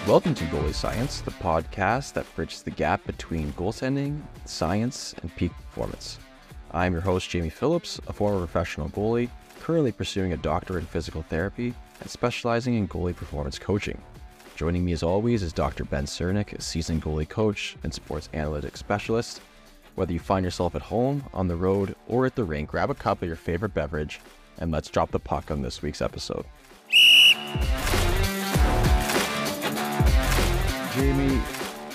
Welcome to Goalie Science, the podcast that bridges the gap between goaltending, science, and peak performance. I'm your host, Jamie Phillips, a former professional goalie, currently pursuing a doctorate in physical therapy and specializing in goalie performance coaching. Joining me as always is Dr. Ben Cernick, a seasoned goalie coach and sports analytics specialist. Whether you find yourself at home, on the road, or at the rink, grab a cup of your favorite beverage and let's drop the puck on this week's episode. Jamie,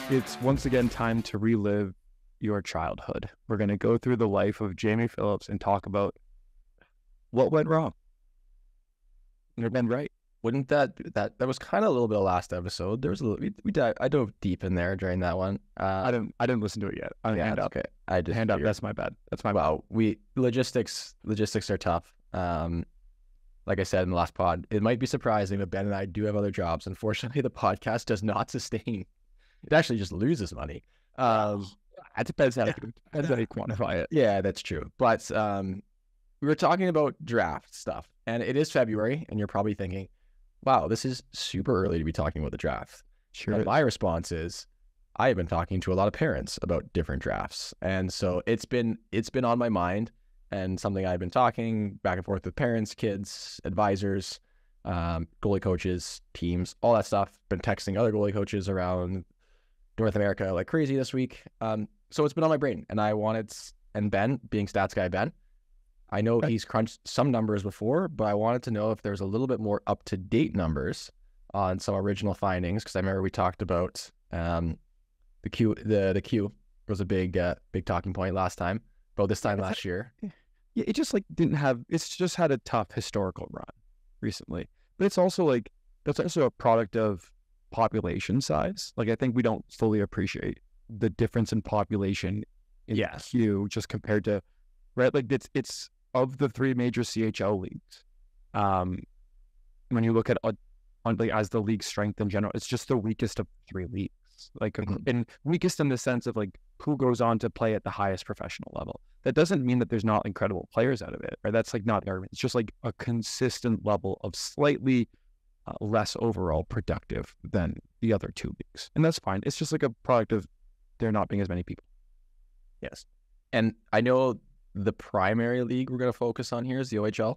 it's once again time to relive your childhood. We're going to go through the life of Jamie Phillips and talk about what went wrong. It went right. Wouldn't that was kind of a little bit of last episode. There was a little, I dove deep in there during that one. I didn't listen to it yet. Hand up. Okay. I just hand up. That's my bad. Wow. Logistics are tough. Like I said in the last pod, it might be surprising, but Ben and I do have other jobs. Unfortunately, the podcast does not sustain. It actually just loses money. It depends how you quantify it. Yeah, that's true. But we were talking about draft stuff, and it is February, and you're probably thinking, wow, this is super early to be talking about the draft. Sure. And my response is, I have been talking to a lot of parents about different drafts. And so it's been on my mind and something I've been talking back and forth with parents, kids, advisors, goalie coaches, teams, all that stuff. Been texting other goalie coaches around North America like crazy this week. So it's been on my brain, and and Ben, being stats guy Ben, I know he's crunched some numbers before, but I wanted to know if there's a little bit more up-to-date numbers on some original findings, because I remember we talked about the Q was a big talking point last time, about this time last year. Yeah, it just it's just had a tough historical run recently. But it's also that's also a product of population size. I think we don't fully appreciate the difference in population in Q just compared to, right? It's of the three major CHL leagues. When you look at as the league strength in general, it's just the weakest of three leagues. And weakest in the sense of who goes on to play at the highest professional level. That doesn't mean that there's not incredible players out of it, right? That's not the argument. It's just a consistent level of slightly less overall productive than the other two leagues. And that's fine. It's just a product of there not being as many people. Yes. And I know the primary league we're going to focus on here is the OHL.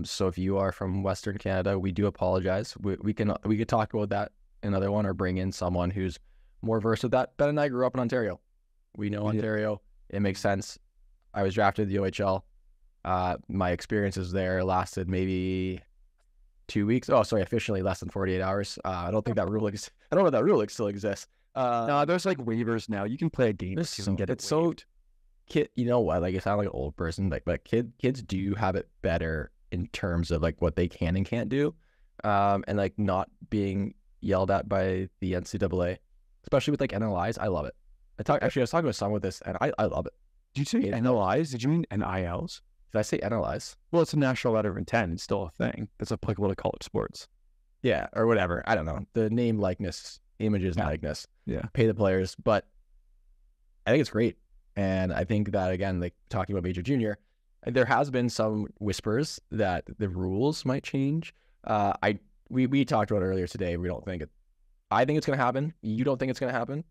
So if you are from Western Canada, we do apologize. We could talk about that another one, or bring in someone who's more versed with that. Ben and I grew up in Ontario. We know Ontario. It makes sense. I was drafted in the OHL. My experiences there lasted maybe 2 weeks. Oh, sorry, officially less than 48 hours. I don't think that rule I don't know if that rule still exists. No, there's waivers now. You can play a game. Kid, you know what? I sound like an old person, but kids do have it better in terms of what they can and can't do, and not being yelled at by the NCAA, especially with NLIs. I love it. I was talking with someone with this, and I love it. Did you say NLIs? Did you mean NILs? Did I say NLIs? Well, it's a national letter of intent. It's still a thing that's applicable to college sports. Yeah, or whatever. I don't know. The name, likeness, images, likeness. Yeah. Pay the players. But I think it's great. And I think that, again, talking about Major Junior, there has been some whispers that the rules might change. We talked about it earlier today. We don't think it. I think it's going to happen. You don't think it's going to happen?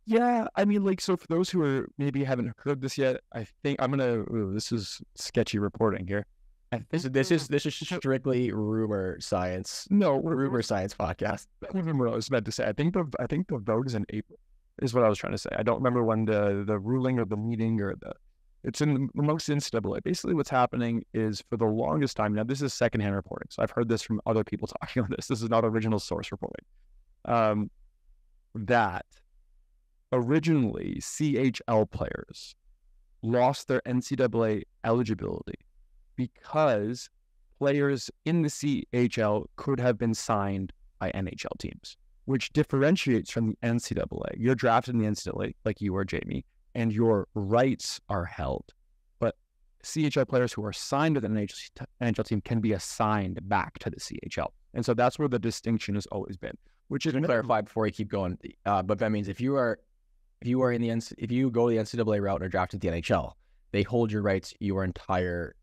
Yeah, I mean, so for those who haven't heard this yet, I think this is sketchy reporting here. This is strictly rumor science. No, rumor science podcast. I don't remember what I was meant to say. I think the vote is in April, is what I was trying to say. I don't remember when the ruling or the meeting it's in amongst NCAA. Basically, what's happening is, for the longest time, now this is secondhand reporting, so I've heard this from other people talking on this. This is not original source reporting. That originally CHL players lost their NCAA eligibility because players in the CHL could have been signed by NHL teams, which differentiates from the NCAA. You're drafted in the NCAA, like you are, Jamie, and your rights are held. But CHL players who are signed with an NHL team can be assigned back to the CHL. And so that's where the distinction has always been. Which is clarify before you keep going. But that means if you go the NCAA route and are drafted to the NHL, they hold your rights your entire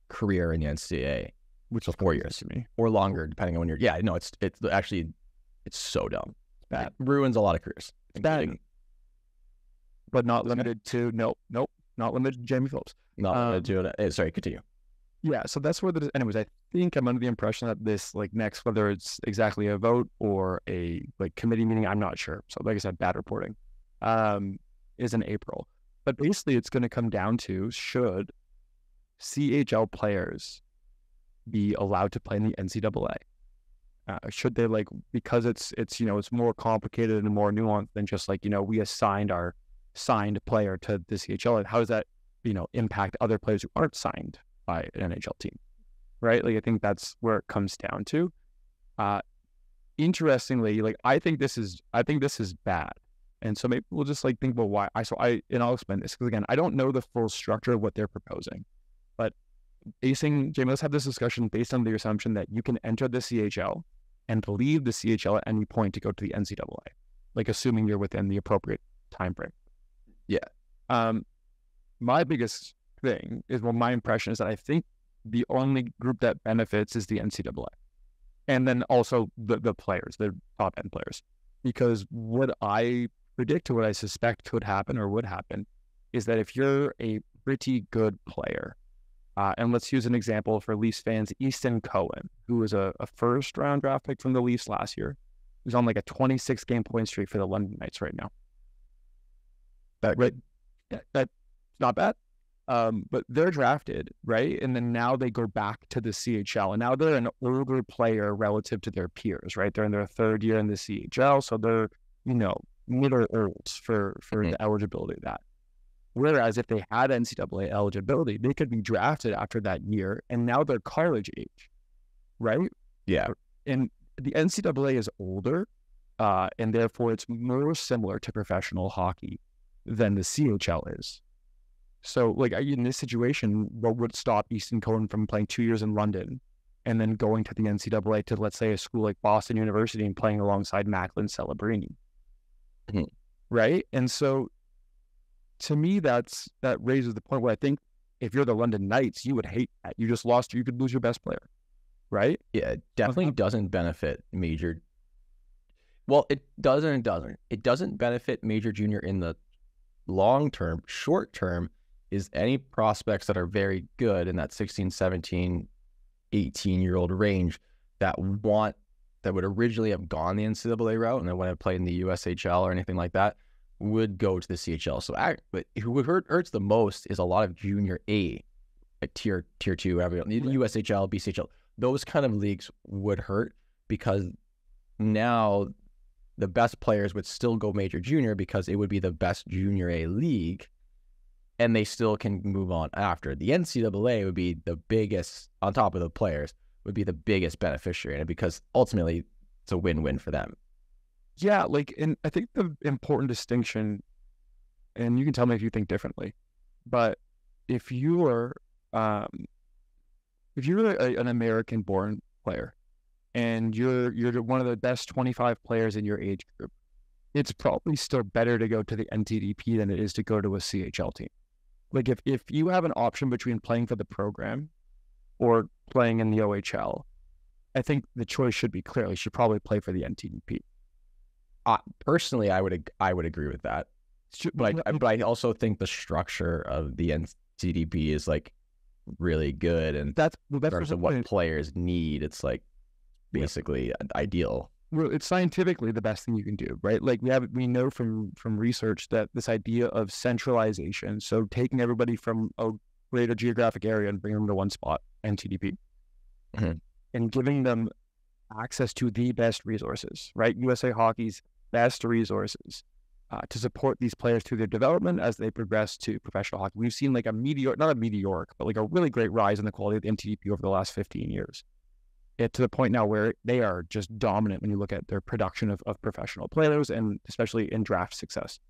career in the NCAA, which is 4 years to me, or longer, depending on when you're. Yeah, no, it's actually so dumb. Bad. It ruins a lot of careers. It's bad. including- But not limited to, nope, not limited to Jamie Phillips. Not to it. Sorry, continue. Yeah, so that's where anyways, I think I'm under the impression that this, like, next, whether it's exactly a vote or a, like, committee meeting, I'm not sure. So like I said, bad reporting, is in April. But basically it's going to come down to, should CHL players be allowed to play in the NCAA? Should they, like, because it's it's more complicated and more nuanced than just, like, we assigned our signed player to the CHL, and how does that, impact other players who aren't signed by an NHL team, right? Like, I think that's where it comes down to. Interestingly, like, I think this is bad. And so maybe we'll just, like, think about why. And I'll explain this, because again, I don't know the full structure of what they're proposing, but Jamie, let's have this discussion based on the assumption that you can enter the CHL and leave the CHL at any point to go to the NCAA, like, assuming you're within the appropriate time frame. Yeah. My biggest thing is, my impression is that I think the only group that benefits is the NCAA, and then also the players, the top end players, because what I predict, or what I suspect could happen or would happen, is that if you're a pretty good player, and let's use an example for Leafs fans, Easton Cohen, who was a first round draft pick from the Leafs last year, who's on, like, a 26 game point streak for the London Knights right now. Right? Yeah, that's not bad. But they're drafted, right? And then now they go back to the CHL, and now they're an older player relative to their peers, right? They're in their third year in the CHL, so they're, middle olds for the eligibility of that. Whereas if they had NCAA eligibility, they could be drafted after that year, and now they're college age, right? Yeah. And the NCAA is older, and therefore it's more similar to professional hockey than the CHL is. So, like, in this situation, what would stop Easton Cohen from playing 2 years in London and then going to the NCAA to, let's say, a school like Boston University and playing alongside Macklin Celebrini? Mm-hmm. Right? And so, to me, that raises the point where I think if you're the London Knights, you would hate that. You just lost, you could lose your best player, right? Yeah, it definitely doesn't benefit major. Well, it doesn't. It doesn't benefit major junior in the long term. Short term is any prospects that are very good in that 16, 17, 18-year-old range that would originally have gone the NCAA route and then would have played in the USHL or anything like that would go to the CHL. So, but who hurts the most is a lot of junior A, like tier 2, whatever, USHL, BCHL. Those kind of leagues would hurt, because now the best players would still go major junior because it would be the best junior A league, and they still can move on after. The NCAA would be the biggest, on top of the players, would be the biggest beneficiary in it, because ultimately it's a win-win for them. Yeah, like, and I think the important distinction, and you can tell me if you think differently, but if you're an American-born player and you're one of the best 25 players in your age group, it's probably still better to go to the NTDP than it is to go to a CHL team. Like, if you have an option between playing for the program or playing in the OHL, I think the choice should be clear. You should probably play for the NTDP. Personally, I would agree with that, but I also think the structure of the NTDP is, like, really good, and in terms of what players need, it's, like, basically ideal. Well, it's scientifically the best thing you can do, right? Like, we know from research that this idea of centralization, so taking everybody from a greater geographic area and bringing them to one spot, NTDP, mm-hmm. and giving them access to the best resources, right? USA Hockey's best resources to support these players through their development as they progress to professional hockey. We've seen, like, not a meteoric, but, like, a really great rise in the quality of the NTDP over the last 15 years. To the point now where they are just dominant when you look at their production of professional players, and especially in draft success,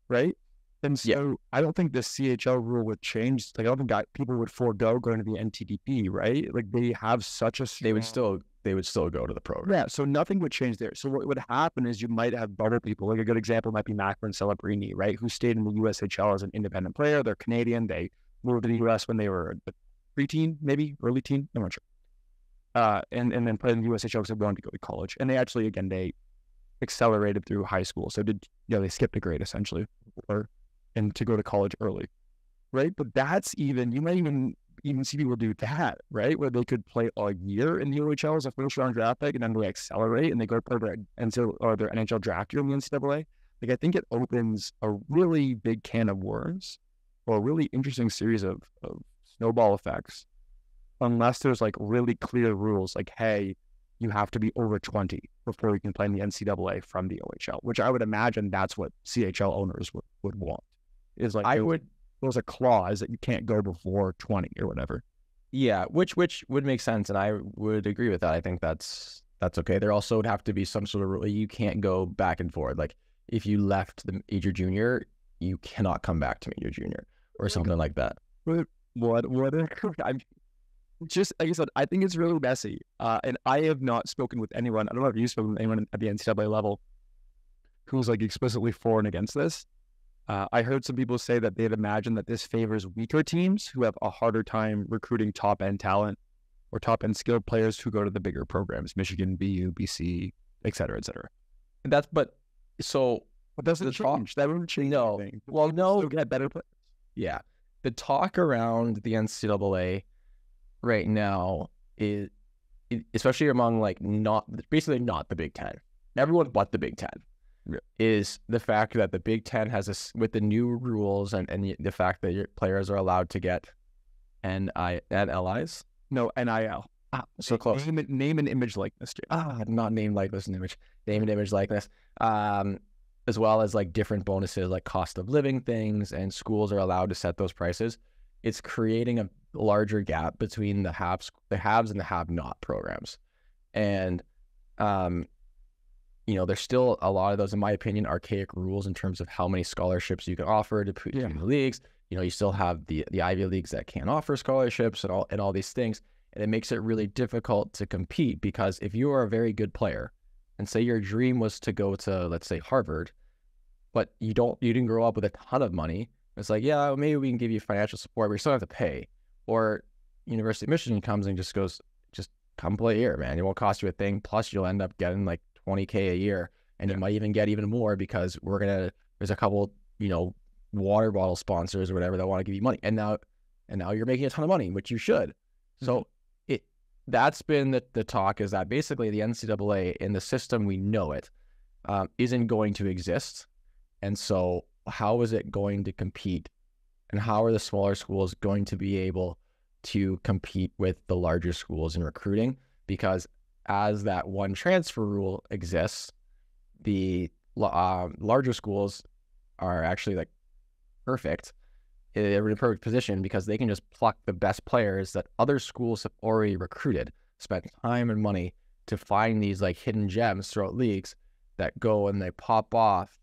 right? And so I don't think the CHL rule would change. Like, I don't think people would forego going to the NTDP, right? Like, they have such a strong... They would still go to the program. Yeah, so nothing would change there. So what would happen is you might have better people. Like, a good example might be Macklin Celebrini, right? Who stayed in the USHL as an independent player. They're Canadian. They moved to the US when they were a preteen, maybe early teen. I'm not sure. And then played in the USHL because they wanted to go to college. And they actually, again, they accelerated through high school. So they skipped a grade essentially, and to go to college early, right? But that's you might even see people do that, right? Where they could play a year in the OHL as a first round draft pick, and then they accelerate and they go play their NHL draft year in the NCAA. Like, I think it opens a really big can of worms, or a really interesting series of snowball effects, unless there's like really clear rules, like, hey, you have to be over 20 before you can play in the NCAA from the OHL, which I would imagine that's what CHL owners would want. Is like, there's a clause that you can't go before 20 or whatever. Yeah, which would make sense, and I would agree with that. I think that's okay. There also would have to be some sort of rule. You can't go back and forth. Like, if you left the major junior, you cannot come back to major junior or something like that. What? I'm just, like I said, I think it's really messy. And I have not spoken with anyone. I don't know if you've spoken with anyone at the NCAA level who's like explicitly for and against this. I heard some people say that they'd imagine that this favors weaker teams who have a harder time recruiting top-end talent or top-end skilled players who go to the bigger programs, Michigan, BU, BC, et cetera, et cetera. But doesn't change. That wouldn't change anything. Well, no. Still get better players. Yeah. The talk around the NCAA right now is, especially among basically not the Big Ten, everyone but the Big Ten, is the fact that the Big Ten has with the new rules and the fact that your players are allowed to get NILs? No, NIL. So close. Name and image likeness. Not name, likeness, and image. Name and image likeness. As well as like different bonuses like cost of living things, and schools are allowed to set those prices. It's creating a larger gap between the haves and the have-not programs. And there's still a lot of those, in my opinion, archaic rules in terms of how many scholarships you can offer to put in the leagues. You still have the Ivy Leagues that can't offer scholarships and all these things. And it makes it really difficult to compete, because if you are a very good player and say your dream was to go to, let's say, Harvard, but you didn't grow up with a ton of money, it's like, yeah, maybe we can give you financial support, but you still have to pay. Or University of Michigan comes and just goes, just come play here, man. It won't cost you a thing. Plus you'll end up getting like $20K a year, and you might even get even more, because there's a couple, water bottle sponsors or whatever that want to give you money. And now you're making a ton of money, which you should. So that's been the talk, is that basically the NCAA in the system we know it isn't going to exist. And so how is it going to compete, and how are the smaller schools going to be able to compete with the larger schools in recruiting? Because as that one transfer rule exists, the larger schools are actually like perfect. They're in a perfect position because they can just pluck the best players that other schools have already recruited, spent time and money to find these like hidden gems throughout leagues that go and they pop off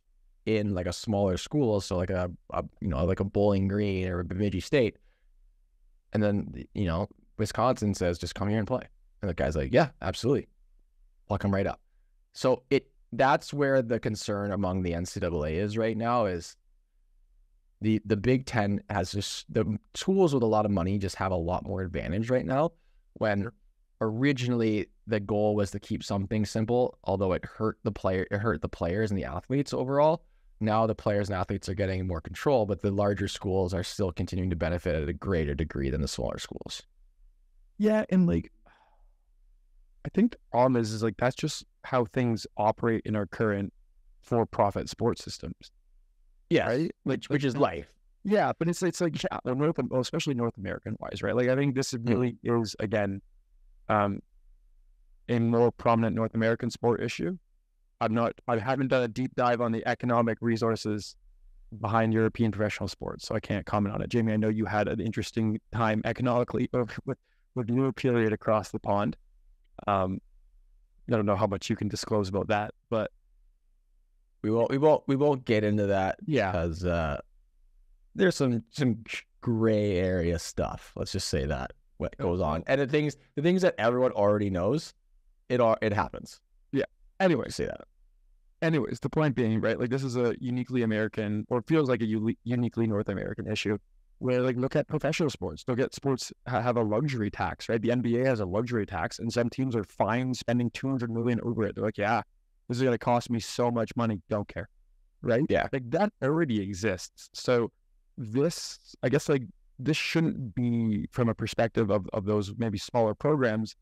in like a smaller school. So like a Bowling Green or a Bemidji State. And then, Wisconsin says, just come here and play. And the guy's like, yeah, absolutely. Pluck him right up. So that's where the concern among the NCAA is right now, is the Big Ten has just, the schools with a lot of money just have a lot more advantage right now, when originally the goal was to keep something simple, although it hurt the players and the athletes overall. Now the players and athletes are getting more control, but the larger schools are still continuing to benefit at a greater degree than the smaller schools. Yeah, and like, I think the problem is like, that's just how things operate in our current for-profit sports systems. Yeah, right? Which is life. Yeah, but it's like, especially North American wise, right? Like, I think this really is, again, a more prominent North American sport issue. I haven't done a deep dive on the economic resources behind European professional sports, so I can't comment on it. Jamie, I know you had an interesting time economically with your period across the pond. I don't know how much you can disclose about that, but we won't get into that. Yeah, because there's some gray area stuff. Let's just say that what goes on, and the things that everyone already knows, it happens. Yeah. Anyway, say that. Anyways, the point being, right? Like, this is a uniquely American, or feels like a uniquely North American issue. Where, like, look at professional sports. Look at sports have a luxury tax, right? The NBA has a luxury tax, and some teams are fine spending $200 million over it. They're like, yeah, This is going to cost me so much money. Don't care. Right? Yeah. Like that already exists. So this, I guess, like this shouldn't be from a perspective of those maybe smaller programs.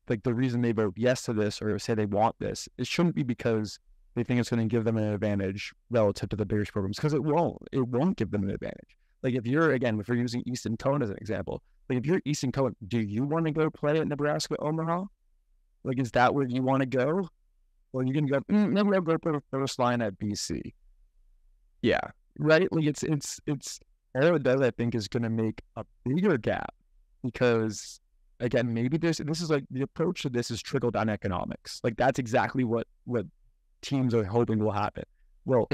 Like the reason they vote yes to this or say they want this, it shouldn't be because they think it's going to give them an advantage relative to the bigger programs, because it won't. It won't give them an advantage. Like if you're using Easton Cone as an example, like if you're Easton Cone, do you want to go play at Nebraska Omaha? Like, is that where you want to go? Or you can go, maybe I'll go put a first line at BC. Yeah. Right? Like it's all it does, I think, is going to make a bigger gap, because again, maybe this is like the approach to this is trickle down economics. Like that's exactly what teams are hoping will happen. Well,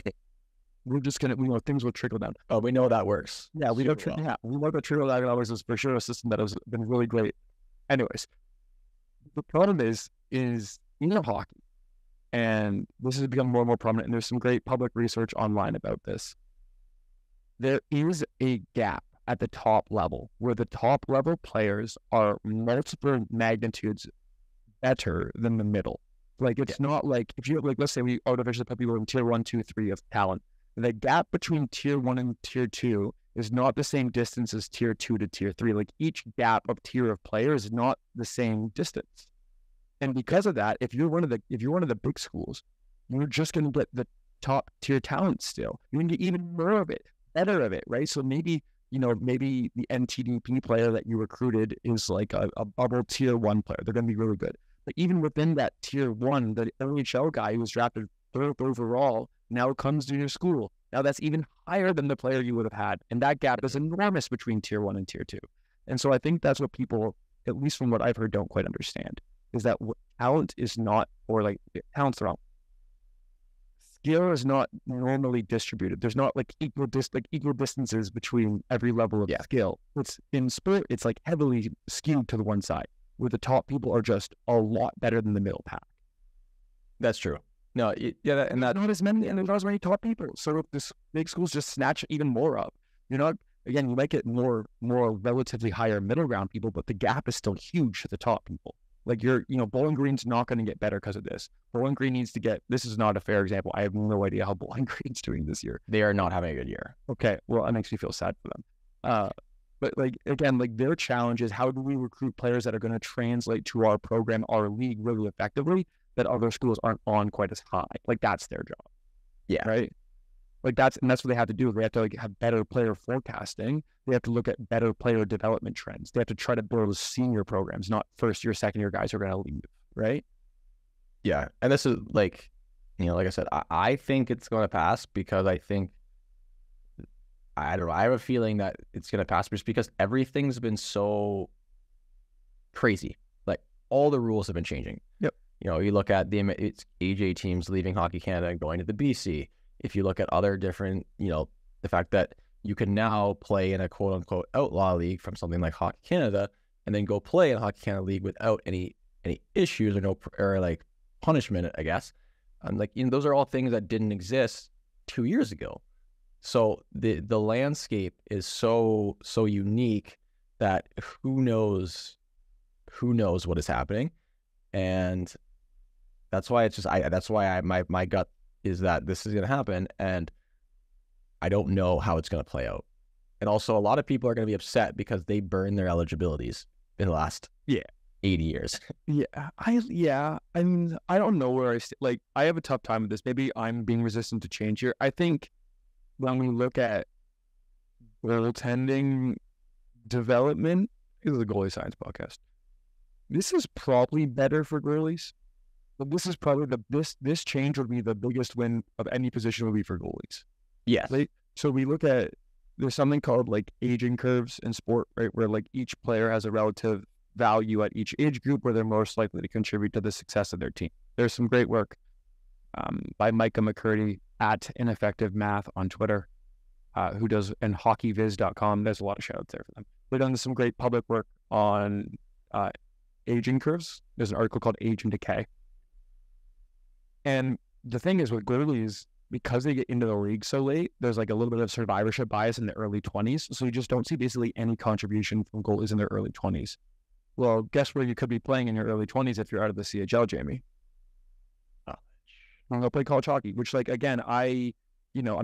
we're just gonna, things will trickle down. Oh, we know that works. Yeah, we know that trickle down economics is for sure a system that has been really great. Anyways, the problem is in hockey, and this has become more and more prominent, and there's some great public research online about this. There is a gap at the top level where the top level players are multiple magnitudes better than the middle. Like it's not like if you like, let's say we artificially put people in tier 1, 2, 3 of talent. The gap between tier 1 and tier 2 is not the same distance as tier 2 to tier 3. Like each gap of tier of players is not the same distance. And because of that, if you're one of the big schools, you're just going to get the top tier talent still. You're going to get even more of it, better of it, right? So maybe the NTDP player that you recruited is like a bubble tier 1 player. They're going to be really good. But even within that tier 1, the NHL guy who was drafted 3rd overall now comes to your school. Now that's even higher than the player you would have had. And that gap is enormous between tier 1 and tier 2. And so I think that's what people, at least from what I've heard, don't quite understand, is that talent is not, or like talent's wrong. Skill is not normally distributed. There's not like equal distances between every level of skill. It's in sport, it's like heavily skewed to the one side, where the top people are just a lot better than the middle pack. That's true. No, there's not as many top people. So if this big schools just snatch even more up, you might get more relatively higher middle ground people, but the gap is still huge to the top people. Like Bowling Green's not going to get better because of this. Bowling Green needs to get, this is not a fair example. I have no idea how Bowling Green's doing this year. They are not having a good year. Okay. Well, that makes me feel sad for them. But like, again, like their challenge is how do we recruit players that are going to translate to our program, our league really effectively, that other schools aren't on quite as high. Like that's their job. Yeah. Right. Like that's what they have to do. They have to like have better player forecasting. They have to look at better player development trends. They have to try to build senior programs, not first year, second year guys who are going to leave. Right. Yeah. And this is like, like I said, I think it's going to pass because I don't know. I have a feeling that it's going to pass just because everything's been so crazy. Like all the rules have been changing. Yep. You look at it's AJ teams leaving Hockey Canada and going to the BC. If you look at other different, the fact that you can now play in a quote unquote outlaw league from something like Hockey Canada and then go play in a Hockey Canada league without any issues or like punishment, I guess. And like, those are all things that didn't exist 2 years ago. So the landscape is so unique that who knows what is happening. And that's why my gut is that this is going to happen, and I don't know how it's going to play out. And also, a lot of people are going to be upset because they burned their eligibilities in the last 80 years. I mean, I don't know where I have a tough time with this. Maybe I'm being resistant to change here. I think when we look at goaltending development, this is a goalie science podcast. This is probably better for goalies. But this is probably this change would be the biggest win of any position would be for goalies. Yes. So we look at, there's something called like aging curves in sport, right? Where like each player has a relative value at each age group where they're most likely to contribute to the success of their team. There's some great work by Micah McCurdy at Ineffective Math on Twitter, who does, and hockeyviz.com. There's a lot of shout outs there for them. They've done some great public work on aging curves. There's an article called Age and Decay. And the thing is with goalies, because they get into the league so late, there's like a little bit of survivorship bias in the early 20s. So you just don't see basically any contribution from goalies in their early 20s. Well, guess where you could be playing in your early 20s if you're out of the CHL, Jamie? and they'll play college hockey, which like, again, I'm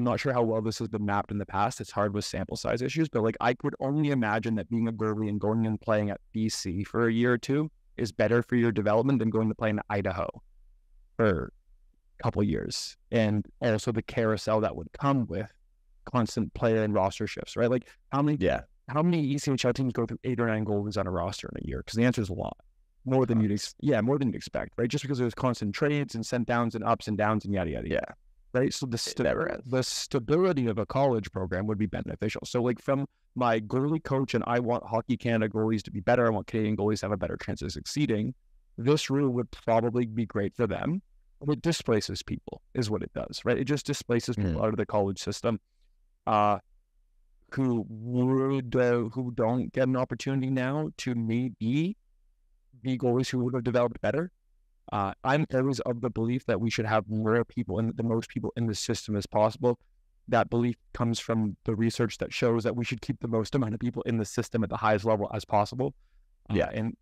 not sure how well this has been mapped in the past. It's hard with sample size issues, but like I could only imagine that being a goalie and going and playing at BC for a year or two is better for your development than going to play in Idaho for a couple of years. And also the carousel that would come with constant player and roster shifts, right? Like how many ECHL teams go through 8 or 9 goalies on a roster in a year? Because the answer is a lot. More than you'd expect, right? Just because there's constant trades and sent downs and ups and downs and yada, yada, yada. Right? So the stability of a college program would be beneficial. So like from my goalie coach, and I want Hockey Canada goalies to be better, I want Canadian goalies to have a better chance of succeeding, this rule would probably be great for them. It displaces people is what it does, right? It just displaces people out of the college system who don't get an opportunity now to maybe be goalies who would have developed better. I'm always of the belief that we should have more people and the most people in the system as possible. That belief comes from the research that shows that we should keep the most amount of people in the system at the highest level as possible. And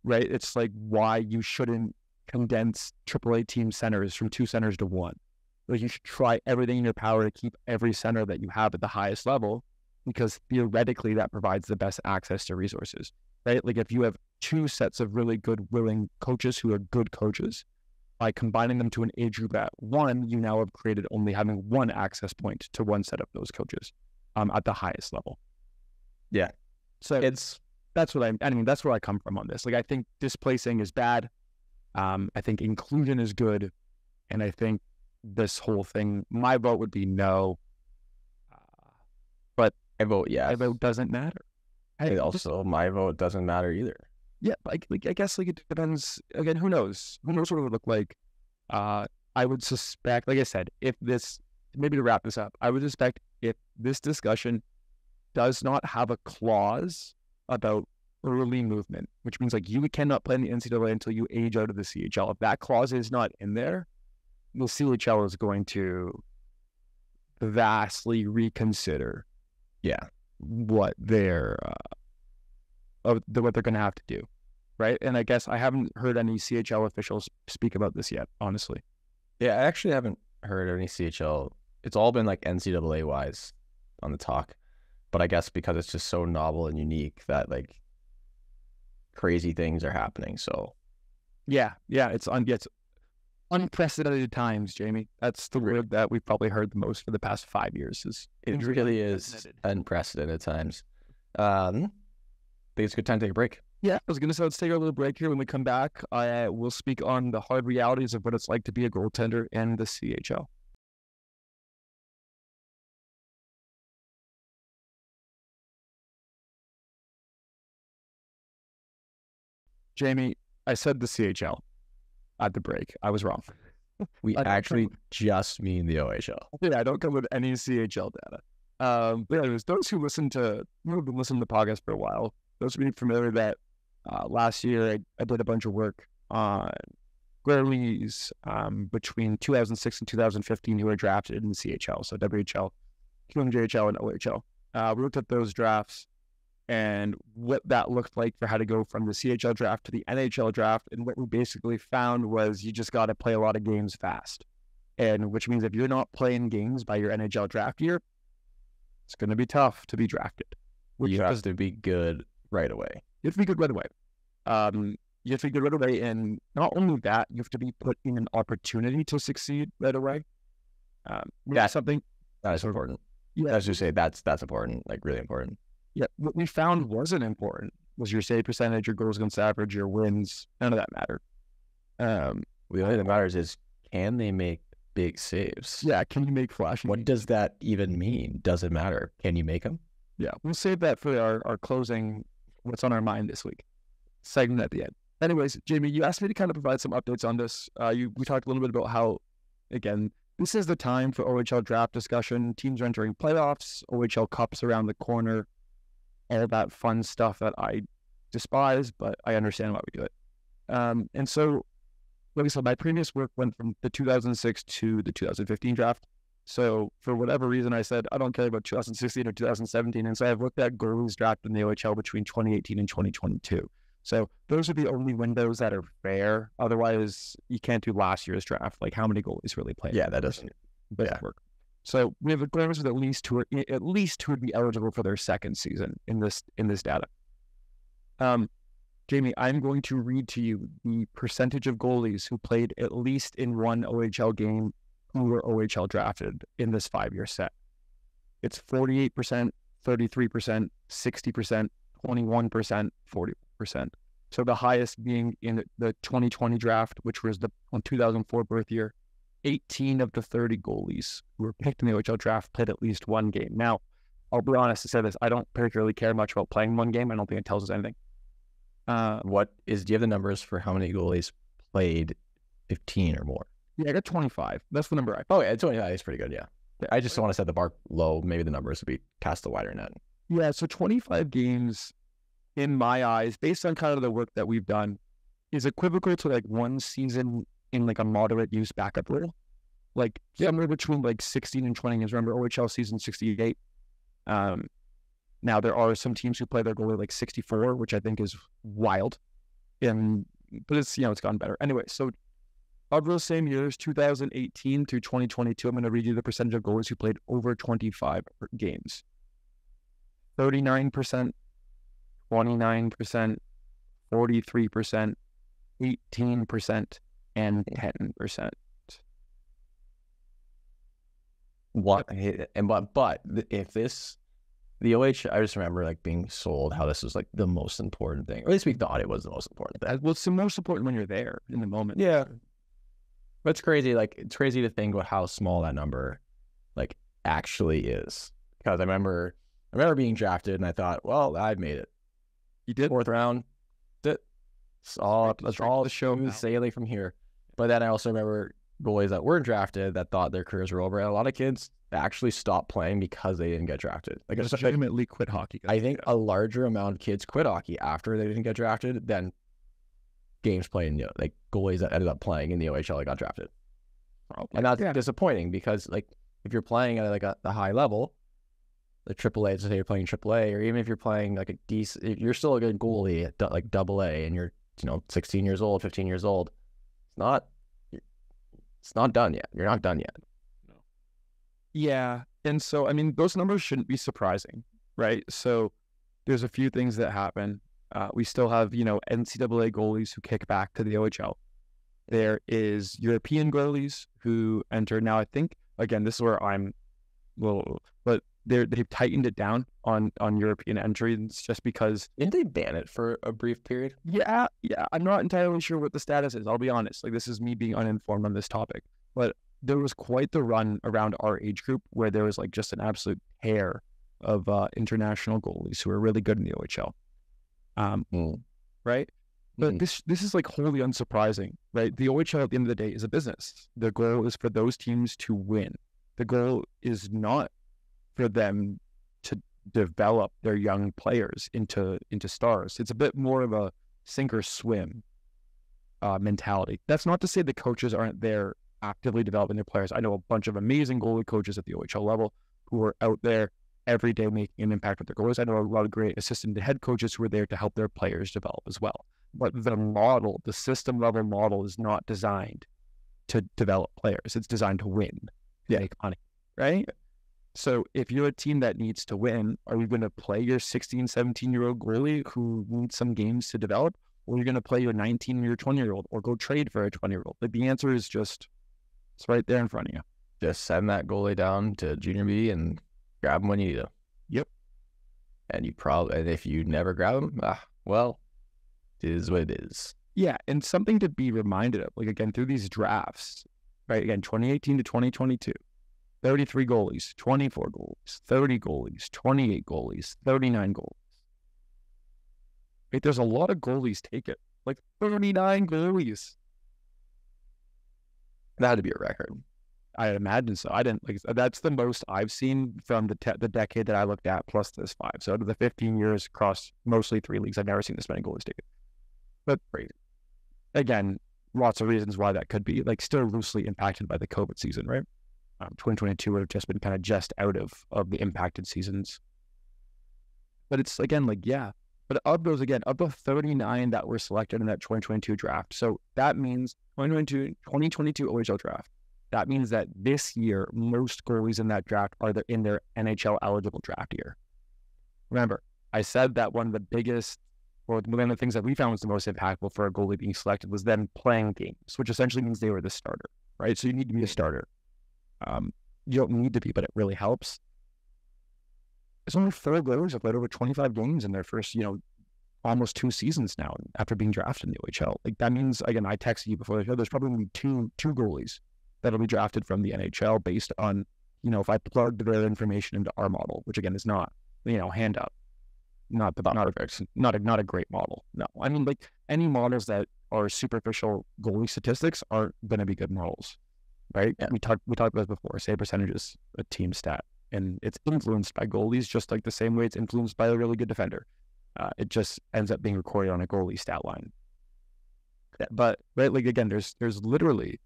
right, it's like why you shouldn't condense AAA team centers from 2 centers to 1. Like you should try everything in your power to keep every center that you have at the highest level, because theoretically that provides the best access to resources. Right? Like if you have 2 sets of really good, willing coaches who are good coaches, by combining them to an age group at 1, you now have created only having 1 access point to 1 set of those coaches at the highest level. Yeah. So that's where I come from on this. Like I think displacing is bad. I think inclusion is good. And I think this whole thing, my vote would be no. But I vote yes. My vote doesn't matter. My vote doesn't matter either. Yeah, like I guess like it depends. Again, who knows? Who knows what it would look like? I would suspect, like I said, maybe to wrap this up, I would suspect if this discussion does not have a clause about early movement, which means like you cannot play in the NCAA until you age out of the CHL. If that clause is not in there, the CHL is going to vastly reconsider. What they're going to have to do, right? And I guess I haven't heard any CHL officials speak about this yet, honestly. Yeah, I actually haven't heard any CHL. It's all been like NCAA wise on the talk, but I guess because it's just so novel and unique that like crazy things are happening. So it's unprecedented times, Jamie. That's the word that we've probably heard the most for the past 5 years. It really is unprecedented times. I think it's a good time to take a break. Yeah, I was going to say, let's take a little break here. When we come back, we'll speak on the hard realities of what it's like to be a goaltender in the CHL. Jamie, I said the CHL at the break. I was wrong. We actually just mean the OHL. Yeah, I don't come with any CHL data. But anyways, those who have been listening to the podcast for a while, those who are familiar that last year I did a bunch of work on goalies between 2006 and 2015 who were drafted in the CHL, so WHL, QMJHL, and OHL. We looked at those drafts and what that looked like for how to go from the CHL draft to the NHL draft. And what we basically found was you just got to play a lot of games fast. And which means if you're not playing games by your NHL draft year, it's going to be tough to be drafted. You have to be good right away. You have to be good right away. You have to be good right away. And not only that, you have to be put in an opportunity to succeed right away. That's something that is important. Yeah. As you say, that's important, like really important. Yeah, what we found wasn't important was your save percentage, your goals against average, your wins. None of that mattered. The only thing that matters is, can they make big saves? Yeah, can you make flashy? What does that even mean? Does it matter? Can you make them? Yeah, we'll save that for our closing, what's on our mind this week segment at the end. Anyways, Jamie, you asked me to kind of provide some updates on this. We talked a little bit about how, again, this is the time for OHL draft discussion. Teams are entering playoffs, OHL Cups around the corner. All that fun stuff that I despise, but I understand why we do it. And so, like I said, my previous work went from the 2006 to the 2015 draft. So for whatever reason, I said, I don't care about 2016 or 2017. And so I've looked at goalies drafted in the OHL between 2018 and 2022. So those are the only windows that are fair. Otherwise, you can't do last year's draft. Like how many goalies really played? Yeah, that doesn't Work. So we have players with at least two would be eligible for their second season in this data. Jamie, I'm going to read to you the percentage of goalies who played at least in one OHL game who were OHL drafted in this 5-year set. It's 48%, 33%, 60%, 21%, 40%. So the highest being in the 2020 draft, which was the 2004 birth year. 18 of the 30 goalies who were picked in the OHL draft played at least one game. Now, I'll be honest to say this. I don't particularly care much about playing one game. I don't think it tells us anything. Do you have the numbers for how many goalies played 15 or more? Yeah, I got 25. That's the number I... Oh, yeah, 25 is pretty good, yeah. I just want to set the bar low. Maybe the numbers would be cast a wider net. Yeah, so 25 games, in my eyes, based on kind of the work that we've done, is equivocal to like one season in like a moderate use backup role. Like somewhere between like 16 and 20 games. Remember, OHL season 68. Now, there are some teams who play their goalie like 64, which I think is wild. But it's, it's gotten better. Anyway, so of those same years, 2018 through 2022, I'm going to read you the percentage of goalies who played over 25 games. 39%, 29%, 43%, 18%, and 10%. What? And but if this, the OH, I just remember like being sold how this was like the most important thing, or at least we thought it was the most important thing. Well, it's the most important when you're there in the moment. Yeah, but it's crazy. Like it's crazy to think about how small that number, like, actually is. Because I remember being drafted, and I thought, well, I made it. You did? 4th round. That's all the show sailing from here. But then I also remember goalies that weren't drafted that thought their careers were over. And a lot of kids actually stopped playing because they didn't get drafted. Like, legitimately quit hockey. I think a larger amount of kids quit hockey after they didn't get drafted than games played, like goalies that ended up playing in the OHL that got drafted. And that's disappointing because, like, if you're playing at like a high level, the AAA, so say you're playing AAA, or even if you're playing like a decent, you're still a good goalie at like AA, and you're 16 years old, 15 years old. It's not done yet. You're not done yet. No. Yeah, and so I mean, those numbers shouldn't be surprising, right? So there's a few things that happen. We still have NCAA goalies who kick back to the OHL. There is European goalies who enter. Now, I think again, this is where I'm little, but they've tightened it down on European entries just because. Didn't they ban it for a brief period? Yeah. I'm not entirely sure what the status is. I'll be honest. Like, this is me being uninformed on this topic, but there was quite the run around our age group where there was like just an absolute pair of international goalies who are really good in the OHL. Right? But this is like wholly unsurprising, right? The OHL at the end of the day is a business. The goal is for those teams to win. The goal is not for them to develop their young players into stars. It's a bit more of a sink or swim mentality. That's not to say the coaches aren't there actively developing their players. I know a bunch of amazing goalie coaches at the OHL level who are out there every day making an impact with their goalies. I know a lot of great assistant head coaches who are there to help their players develop as well. But the system level model is not designed to develop players. It's designed to win, to make money, right? So if you're a team that needs to win, are you going to play your 16, 17-year-old goalie who needs some games to develop? Or are you going to play your 19 or your 20-year-old or go trade for a 20-year-old? Like, the answer is just, it's right there in front of you. Just send that goalie down to junior B and grab him when you need him. Yep. And if you never grab him, well, it is what it is. Yeah, and something to be reminded of, like, again, through these drafts, right? Again, 2018 to 2022, 33 goalies, 24 goalies, 30 goalies, 28 goalies, 39 goalies. Right? There's a lot of goalies taken, like 39 goalies. That had to be a record. I imagine so. I didn't that's the most I've seen from the decade that I looked at, plus this 5. So out of the 15 years across mostly 3 leagues, I've never seen this many goalies taken. But again, lots of reasons why that could be, like, still loosely impacted by the COVID season, right? 2022 would have just been kind of just out of the impacted seasons. But it's, again, like, yeah, But of those, again, of the 39 that were selected in that 2022 draft, so that means 2022 OHL draft. That means that this year, most goalies in that draft are in their NHL eligible draft year. Remember, I said that one of the biggest, or one of the things that we found was the most impactful for a goalie being selected was them playing games, which essentially means they were the starter, right? So you need to be a starter. You don't need to be, but it really helps. It's only 3 goalies have played over 25 games in their first, almost 2 seasons now after being drafted in the OHL. Like, that means, again, I texted you before the show, there's probably two goalies that'll be drafted from the NHL based on, if I plugged their information into our model, which again is not, hand up. Not a great model. No, I mean, like, any models that are superficial goalie statistics aren't going to be good models, right? Yeah. We talked about this before. Save percentage is a team stat, and it's influenced by goalies just like the same way it's influenced by a really good defender. It just ends up being recorded on a goalie stat line. But right, like, again, there's literally,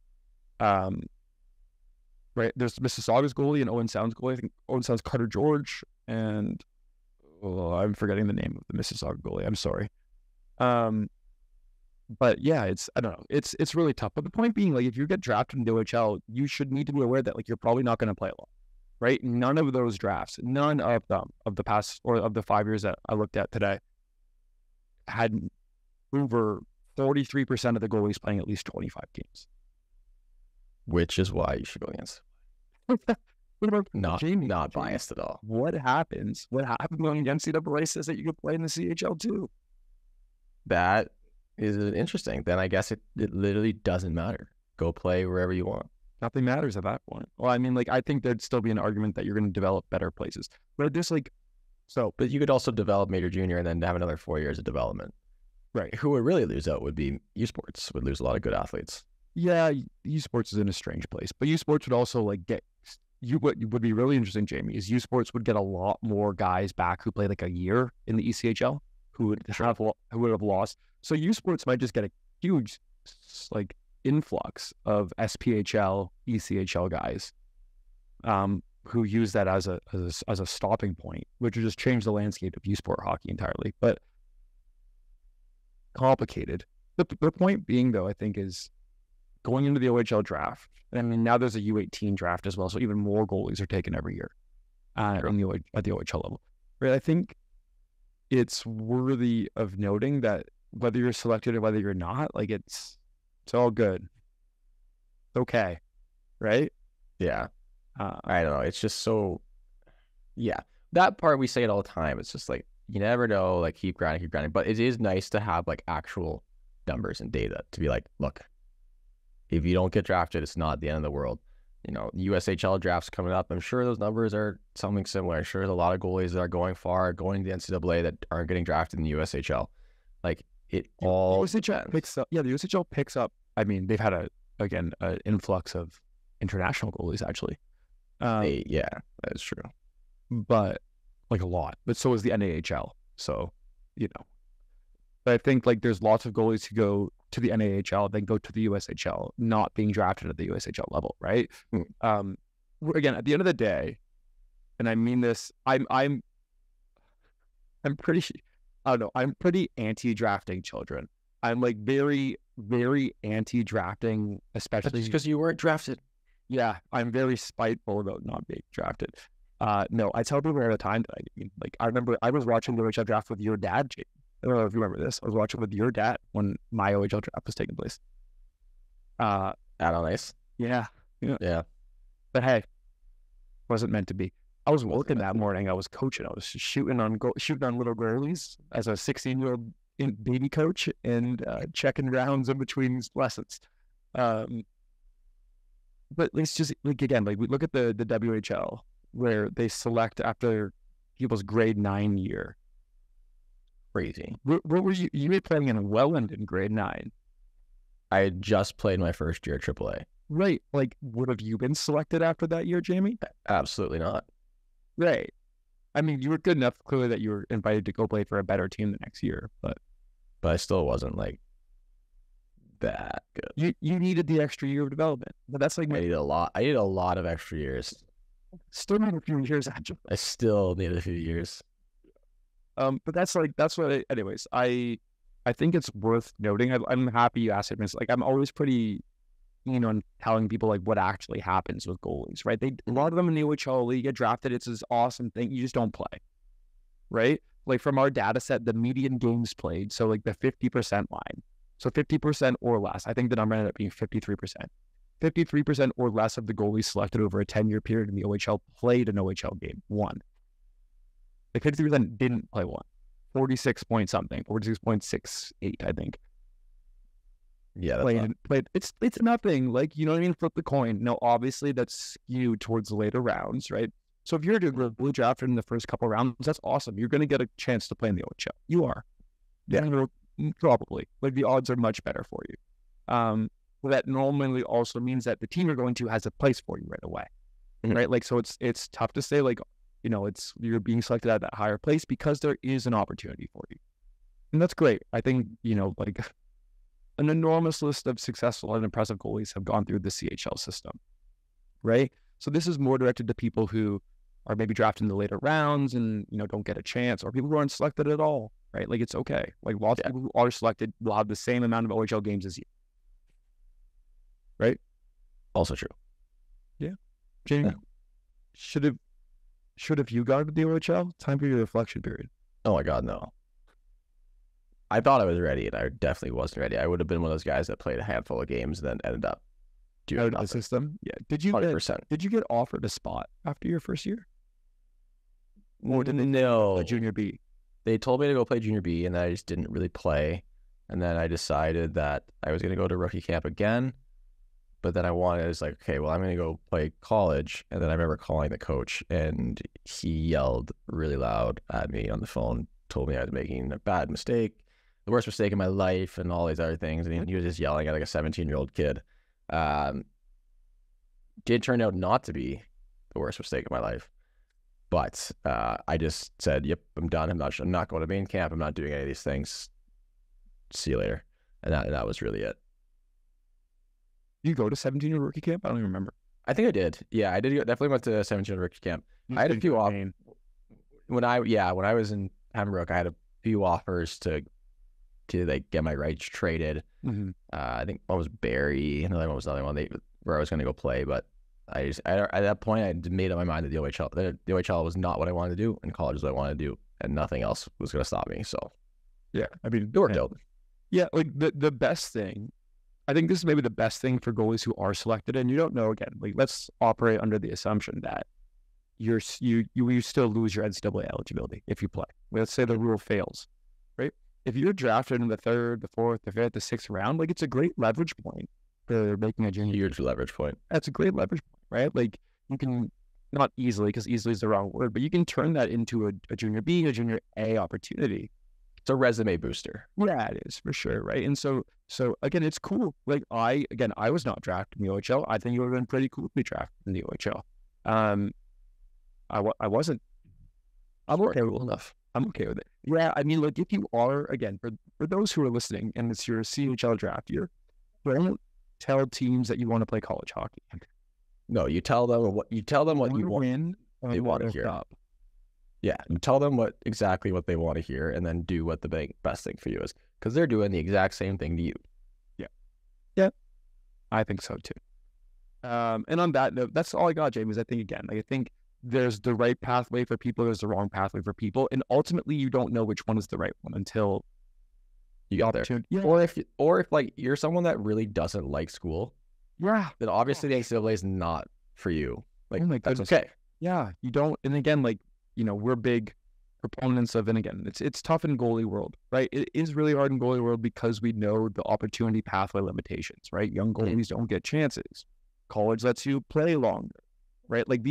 right, there's Mississauga's goalie and Owen Sound's goalie. I think Owen Sound's Carter George, and I'm forgetting the name of the Mississauga goalie. I'm sorry. But yeah, I don't know. It's really tough. But the point being, like, if you get drafted in the OHL, you should need to be aware that, like, you're probably not going to play a lot, right? None of those drafts, none of them of the past or of the 5 years that I looked at today had over 43% of the goalies playing at least 25 games. Which is why you should go against. Not biased at all. What happens when the NCAA says that you can play in the CHL too? That is interesting. Then I guess it literally doesn't matter. Go play wherever you want. Nothing matters at that point. Well, I mean, like, I think there'd still be an argument that you're going to develop better places. But just like, but you could also develop major junior and then have another 4 years of development. Right. Who would really lose out would be U Sports, would lose a lot of good athletes. Yeah, U Sports is in a strange place. But U Sports would also, like, what would be really interesting, Jamie, is U Sports would get a lot more guys back who played like a year in the ECHL who would have lost. So U Sports might just get a huge, like, influx of SPHL, ECHL guys, who use that as a stopping point, which would just change the landscape of U Sport hockey entirely. But complicated. The point being, though, I think, is going into the OHL draft. I mean, now there's a U18 draft as well, so even more goalies are taken every year at the OHL level. Right? I think it's worthy of noting that whether you're selected or whether you're not, like, it's all good. It's okay, right? Yeah. I don't know. It's just so, yeah. That part, we say it all the time. It's just like, you never know, like, keep grinding. But it is nice to have, like, actual numbers and data to be like, look, if you don't get drafted, it's not the end of the world. USHL drafts coming up. I'm sure those numbers are something similar. I'm sure there's a lot of goalies that are going far, going to the NCAA that aren't getting drafted in the USHL. Like, it all USHL picks up. Yeah, the USHL picks up. I mean, they've had an influx of international goalies, actually. Yeah, that is true. But, like, a lot. But so is the NAHL. So, But I think, like, there's lots of goalies who go to the NAHL, then go to the USHL, not being drafted at the USHL level, right? Again, at the end of the day, and I mean this, I'm pretty, I don't know, I'm pretty anti-drafting children. I'm, like, very, very anti-drafting, especially because you weren't drafted. Yeah, I'm very spiteful about not being drafted. No, I tell people all the time that I remember I was watching the OHL draft with your dad, Jake. I don't know if you remember this. I was watching with your dad when my OHL draft was taking place. At Ice. Yeah. But hey, wasn't meant to be. I was working that morning. I was coaching. I was shooting on little girlies as a 16-year-old baby coach and checking rounds in between lessons. But let's just, like, again, like, we look at the WHL where they select after people's grade 9 year. Crazy. What were you? You were playing in Welland in grade 9. I had just played my first year at AAA. Right. Like, would have you been selected after that year, Jamie? Absolutely not. Right. I mean, you were good enough, clearly, that you were invited to go play for a better team the next year, but I still wasn't, like, that good. You needed the extra year of development, but that's like I needed a lot of extra years. Still need a few years, actually. I still needed a few years. But that's what. Anyways, I think it's worth noting. I'm happy you asked it. Like, I'm always pretty, on telling people like what actually happens with goalies, right? A lot of them in the OHL league get drafted. It's this awesome thing. You just don't play, right? Like from our data set, the median games played, so like the 50% line, so 50% or less. I think the number ended up being 53%. 53% or less of the goalies selected over a 10-year period in the OHL played an OHL game, one. Like 50% didn't play one. 46 point something, 46.68, I think. Yeah, that's played. It's nothing. Like, you know what I mean? Flip the coin. No, obviously that's skewed towards the later rounds, right? So if you're really drafted in the first couple rounds, that's awesome. You're going to get a chance to play in the OHL. You are. Yeah. Probably. Like the odds are much better for you. That normally also means that the team you're going to has a place for you right away, right? Like, so it's tough to say, like, you're being selected at that higher place because there is an opportunity for you. And that's great. I think, like an enormous list of successful and impressive goalies have gone through the CHL system, right? So this is more directed to people who are maybe drafted in the later rounds and, don't get a chance, or people who aren't selected at all, right? Like, it's okay. Like, lots of people who are selected will have the same amount of OHL games as you, right? Also true. Yeah. Jamie, should have you gone to the OHL? Time for your reflection period. Oh my God, no. I thought I was ready, and I definitely wasn't ready. I would have been one of those guys that played a handful of games and then ended up doing the system. Yeah. Did you 100%. Did you get offered a spot after your first year? Or did they know Junior B? They told me to go play Junior B, and I just didn't really play. And then I decided that I was going to go to rookie camp again. But then I was like, okay, well, I'm going to go play college. And then I remember calling the coach, and he yelled really loud at me on the phone, told me I was making a bad mistake, the worst mistake in my life, and all these other things. And he was just yelling at like a 17-year-old kid. Did turn out not to be the worst mistake of my life. But I just said, yep, I'm done. I'm not going to main camp. I'm not doing any of these things. See you later. And that was really it. You go to 17-year rookie camp? I don't even remember. I think I did. Yeah, I did. Definitely went to 17-year rookie camp. I had a few offers. When I was in Pembroke, I had a few offers to like get my rights traded. Mm-hmm. I think one was Barrie, and another one was another one where I was going to go play. But at that point, I made up my mind that the OHL was not what I wanted to do, and college is what I wanted to do, and nothing else was going to stop me. So, yeah, I mean, it worked out. Yeah, like the best thing, I think this is maybe the best thing for goalies who are selected, and you don't know, again, like, let's operate under the assumption that you still lose your NCAA eligibility if you play. Let's say the rule fails, right? If you're drafted in the 3rd, the 4th, the 5th, the 6th round, like, it's a great leverage point for making a junior. Huge leverage point. That's a great leverage point, right? Like, you can, not easily, because easily is the wrong word, but you can turn that into a junior B, a junior A opportunity. It's a resume booster. Yeah, it is, for sure, right? And so again, it's cool. Like, I was not drafted in the OHL. I think it would have been pretty cool to be drafted in the OHL. I wasn't. I'm okay with enough. I'm okay with it. Yeah, I mean, like, if you are, again, for those who are listening, and it's your CHL draft year, don't tell teams that you want to play college hockey. No, you tell them what you win. They want to hear. Yeah, and tell them exactly what they want to hear, and then do what the best thing for you is, because they're doing the exact same thing to you. Yeah, I think so too. And on that note, that's all I got, James. I think there's the right pathway for people, there's the wrong pathway for people, and ultimately you don't know which one is the right one until you got there. Yeah. Or if like you're someone that really doesn't like school, yeah, then obviously the NCAA is not for you. Like, that's okay. Yeah, you don't. And again, like, we're big proponents of, and again, it's tough in goalie world, right? It is really hard in goalie world because we know the opportunity pathway limitations, right? Young goalies don't get chances. College lets you play longer, right? Like,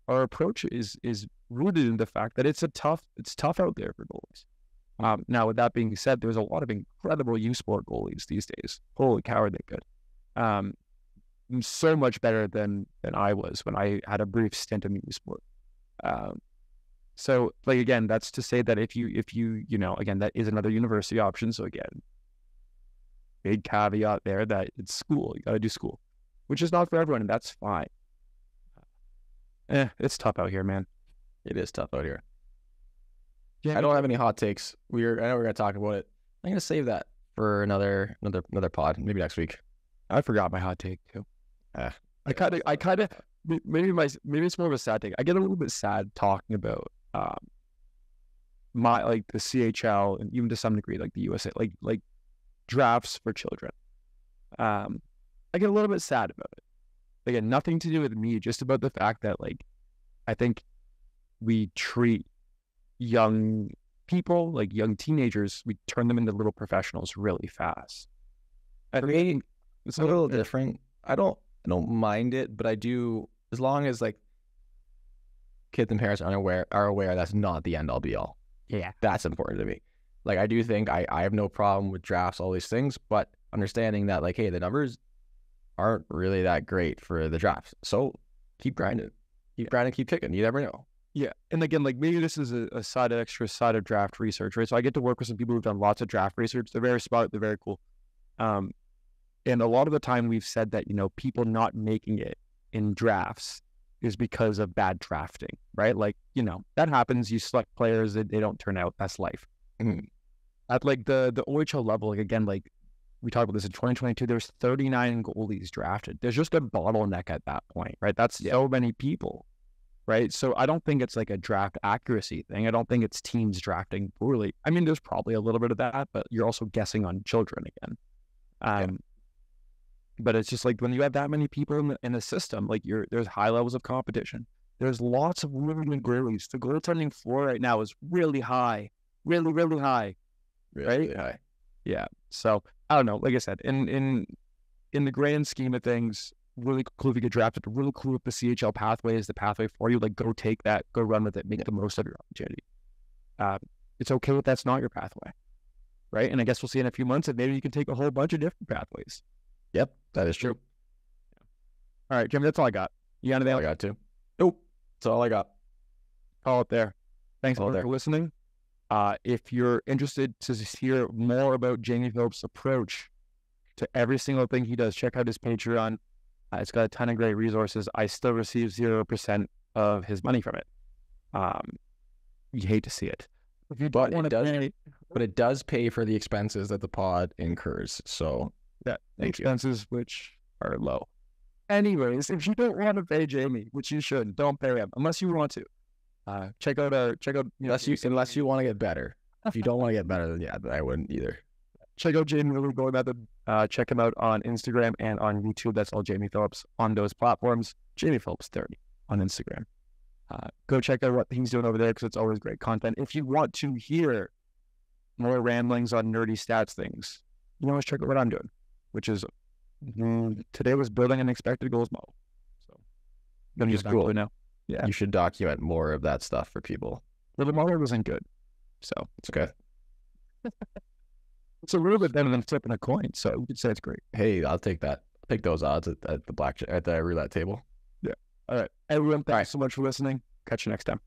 our approach is rooted in the fact that it's tough out there for goalies. Now, with that being said, there's a lot of incredible U Sport goalies these days. Holy cow, are they good? So much better than I was when I had a brief stint in U Sport. So, like, again, that's to say that if you again, that is another university option. So again, big caveat there that it's school. You got to do school, which is not for everyone, and that's fine. It's tough out here, man. It is tough out here. I don't have any hot takes. I know we're gonna talk about it. I'm gonna save that for another pod, maybe next week. I forgot my hot take too. I kind of maybe it's more of a sad take. I get a little bit sad talking about my like the CHL and even to some degree like the USA like drafts for children. I get a little bit sad about it. Again, nothing to do with me, just about the fact that like I think we treat young people, like young teenagers, we turn them into little professionals really fast. For me, it's a little different. I don't mind it, but I do, as long as like kids and parents are aware that's not the end all be all. Yeah. That's important to me. Like I do think I have no problem with drafts, all these things, but understanding that like, hey, the numbers aren't really that great for the drafts. So keep grinding. Keep kicking. You never know. Yeah. And again, like maybe this is a extra side of draft research, right? So I get to work with some people who've done lots of draft research. They're very smart. They're very cool. And a lot of the time we've said that, you know, people not making it in drafts is because of bad drafting, right? Like, you know, that happens. You select players that they don't turn out. That's life. Mm-hmm. At like the OHL level, like again, like we talked about this in 2022, there's 39 goalies drafted. There's just a bottleneck at that point, right? That's so many people, right? So I don't think it's like a draft accuracy thing. I don't think it's teams drafting poorly. I mean, there's probably a little bit of that, but you're also guessing on children again. But it's just like when you have that many people in the system, like there's high levels of competition. There's lots of really good goalies. The goaltending floor right now is really high, really, really high, really high. Yeah. So I don't know. Like I said, in the grand scheme of things, really cool if you get drafted. Really cool if the CHL pathway is the pathway for you. Like go take that, go run with it, make the most of your opportunity. It's okay if that's not your pathway, right? And I guess we'll see in a few months that maybe you can take a whole bunch of different pathways. Yep, that is true. All right, Jim, that's all I got. You got anything else? I got too. Nope, that's all I got. Call it there. Thanks for listening. If you're interested to hear more about Jamie Phillips' approach to every single thing he does, check out his Patreon. It's got a ton of great resources. I still receive 0% of his money from it. You hate to see it. If you don't want to pay, but it does pay for the expenses that the pod incurs. So yeah, expenses which are low. Anyways, if you don't want to pay Jamie, which you should, don't pay him unless you want to. Check out. Unless you want to get better. If you don't want to get better, then yeah, I wouldn't either. Check out Jamie Phillips Goalie Method. Check him out on Instagram and on YouTube. That's all Jamie Phillips on those platforms. Jamie Phillips 30 on Instagram. Go check out what he's doing over there because it's always great content. If you want to hear more ramblings on nerdy stats things, you know, let's check out what I'm doing, which is today was building an expected goals model. So I'm gonna use cool now. Yeah, you should document more of that stuff for people. Well, the model wasn't good, so it's okay. It's a little bit better than flipping a coin, so we could say it's great. Hey, I'll take that. I'll take those odds at the roulette table. Yeah. All right, everyone. Thanks so much for listening. Catch you next time.